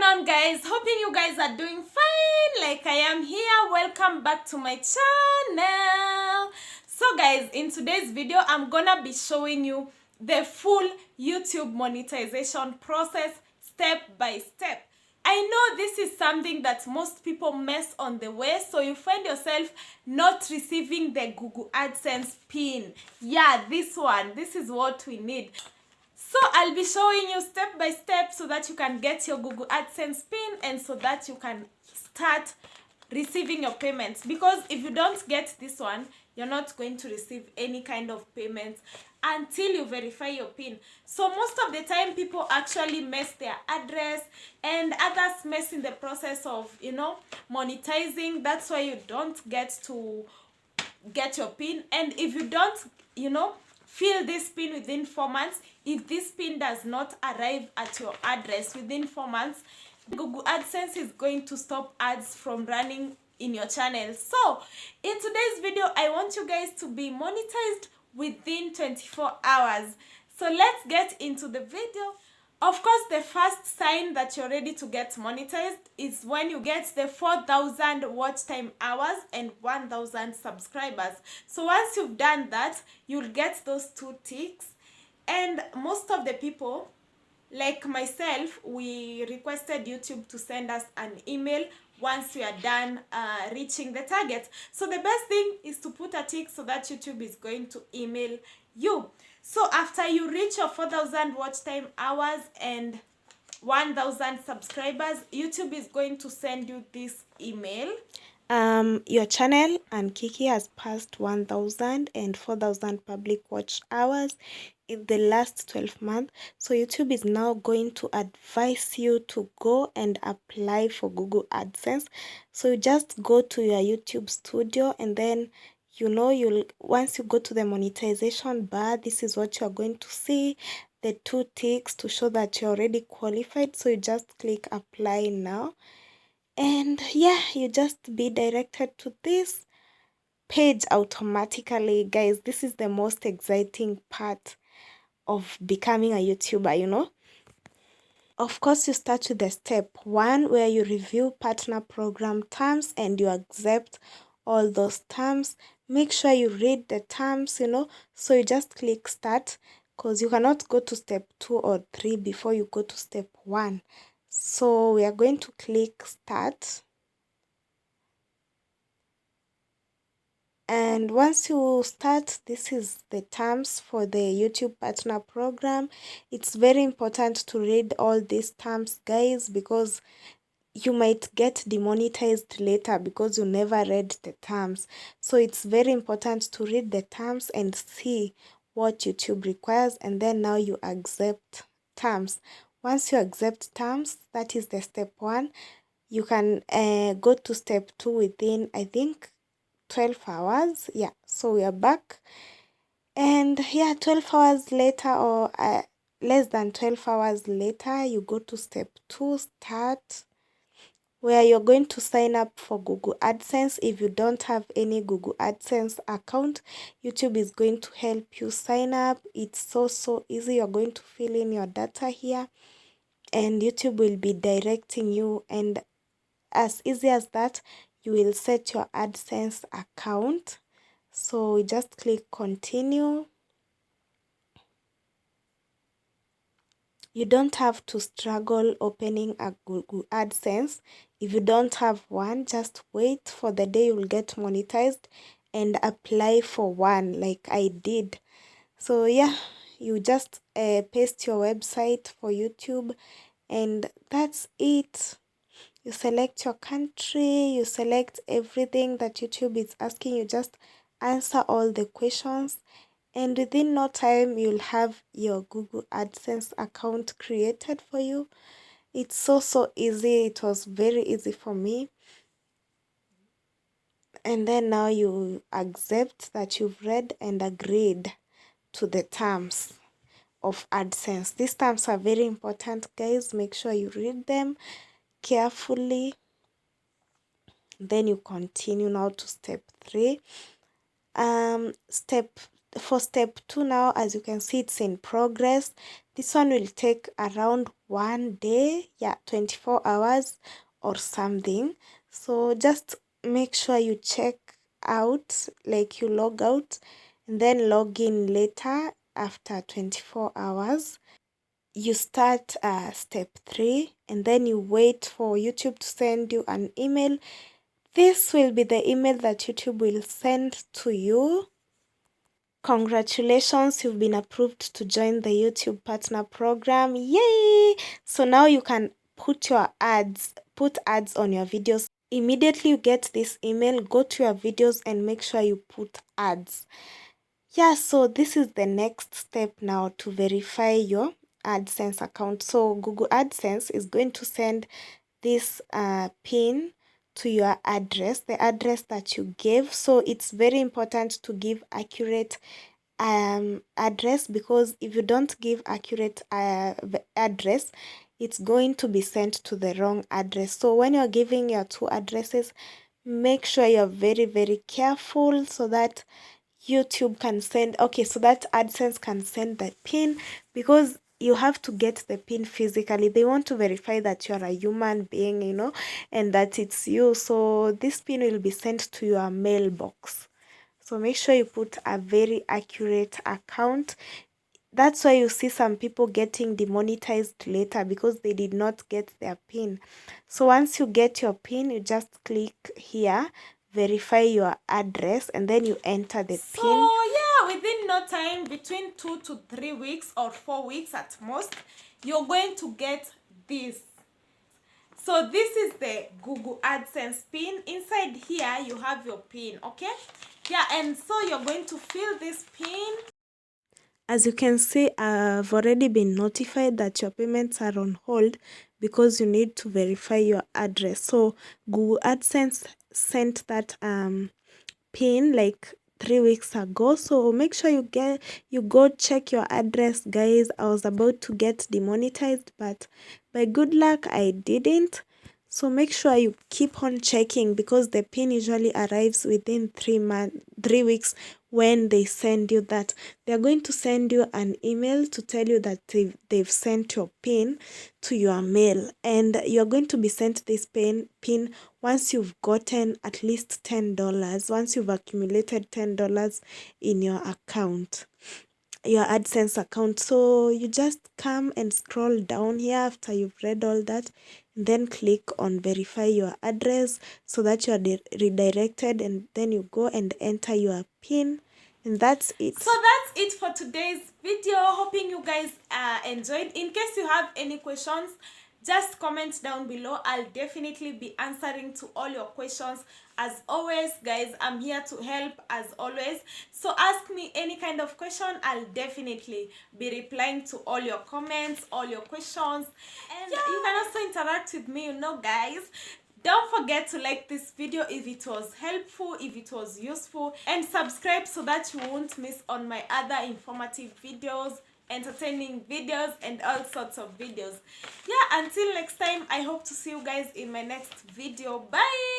afternoon, guys. Hoping you guys are doing fine like I am here. Welcome back to my channel. So guys, in today's video I'm gonna be showing you the full YouTube monetization process step by step. I know this is something that most people miss on the way, so you find yourself not receiving the Google Adsense pin. Yeah, this one. This is what we need. So I'll be showing you step by step so that you can get your Google Adsense pin and so that you can start receiving your payments. Because if you don't get this one, you're not going to receive any kind of payments until you verify your pin. So most of the time people actually mess their address and others mess in the process of, monetizing. That's why you don't get to get your pin. And if you don't, fill this pin within 4 months, if this pin does not arrive at your address within 4 months, Google AdSense is going to stop ads from running in your channel. So in today's video I want you guys to be monetized within 24 hours. So let's get into the video. Of course, the first sign that you're ready to get monetized is when you get the 4,000 watch time hours and 1,000 subscribers. So once you've done that, you'll get those 2 ticks. And most of the people, like myself, we requested YouTube to send us an email once we are done reaching the target. So the best thing is to put a tick so that YouTube is going to email you. So after you reach your 4,000 watch time hours and 1,000 subscribers, YouTube is going to send you this email. Your channel and Kiki has passed 1,000 and 4,000 public watch hours in the last 12 months. So YouTube is now going to advise you to go and apply for Google AdSense. So you just go to your YouTube studio and then once you go to the monetization bar, this is what you're going to see, the 2 ticks to show that you're already qualified. So you just click apply now. And yeah, you just be directed to this page automatically. Guys, this is the most exciting part of becoming a YouTuber, Of course, you start with the step 1 where you review partner program terms and you accept all those terms. Make sure you read the terms, so you just click start because you cannot go to step 2 or 3 before you go to step 1. So we are going to click start. And once you start, this is the terms for the YouTube Partner Program. It's very important to read all these terms, guys, because you might get demonetized later because you never read the terms. So it's very important to read the terms and see what YouTube requires, and then now you accept terms. Once you accept terms, that is the step 1. You can go to step 2 within, I think, 12 hours. Yeah, so we are back, and yeah, 12 hours later or less than 12 hours later, you go to step 2 start, where you're going to sign up for Google AdSense. If you don't have any Google AdSense account, YouTube is going to help you sign up. It's so easy. You're going to fill in your data here and YouTube will be directing you, and as easy as that, you will set your AdSense account. So we just click continue. You don't have to struggle opening a Google AdSense. If you don't have one, just wait for the day you will get monetized and apply for one like I did. So yeah, you just paste your website for YouTube and that's it. You select your country, you select everything that YouTube is asking you, just answer all the questions, and within no time you'll have your Google AdSense account created for you. It's so easy. It was very easy for me. And then now you accept that you've read and agreed to the terms of AdSense. These terms are very important, guys. Make sure you read them carefully. Then you continue now to step 3. For step 2 now, as you can see, it's in progress. This one will take around 1 day, yeah, 24 hours or something. So just make sure you check out, like you log out and then log in later after 24 hours. You start step 3 and then you wait for YouTube to send you an email. This will be the email that YouTube will send to you. Congratulations, you've been approved to join the YouTube Partner Program. Yay! So now you can put ads on your videos. Immediately you get this email, go to your videos and make sure you put ads. Yeah, so this is the next step now to verify your AdSense account. So Google AdSense is going to send this pin to your address, the address that you gave. So it's very important to give accurate address, because if you don't give accurate address, it's going to be sent to the wrong address. So when you're giving your 2 addresses, make sure you're very, very careful so that YouTube can send, okay, so that AdSense can send that pin, because you have to get the pin physically. They want to verify that you're a human being, you know, and that it's you. So this pin will be sent to your mailbox. So make sure you put a very accurate account. That's why you see some people getting demonetized later, because they did not get their pin. So once you get your pin, you just click here, verify your address, and then you enter the pin. So yeah, within no time, between 2 to 3 weeks or 4 weeks at most, you're going to get this. So this is the Google AdSense pin. Inside here you have your pin, okay? Yeah, and so you're going to fill this pin. As you can see, I've already been notified that your payments are on hold because you need to verify your address. So Google AdSense sent that pin like 3 weeks ago. So make sure you go check your address, guys. I was about to get demonetized, but by good luck I didn't. So make sure you keep on checking, because the pin usually arrives within 3 weeks when they send you that. They are going to send you an email to tell you that they've sent your pin to your mail, and you're going to be sent this pin once you've gotten at least $10, once you've accumulated $10 in your account, your AdSense account. So you just come and scroll down here after you've read all that, and then click on verify your address so that you are redirected, and then you go and enter your pin, and that's it. So that's it for today's video. Hoping you guys enjoyed. In case you have any questions, just comment down below. I'll definitely be answering to all your questions. As always, guys, I'm here to help as always. So ask me any kind of question. I'll definitely be replying to all your comments, all your questions. And yeah, you can also interact with me, you know, guys. Don't forget to like this video if it was helpful, if it was useful, and subscribe so that you won't miss on my other informative videos, entertaining videos, and all sorts of videos. Yeah, until next time, I hope to see you guys in my next video. Bye.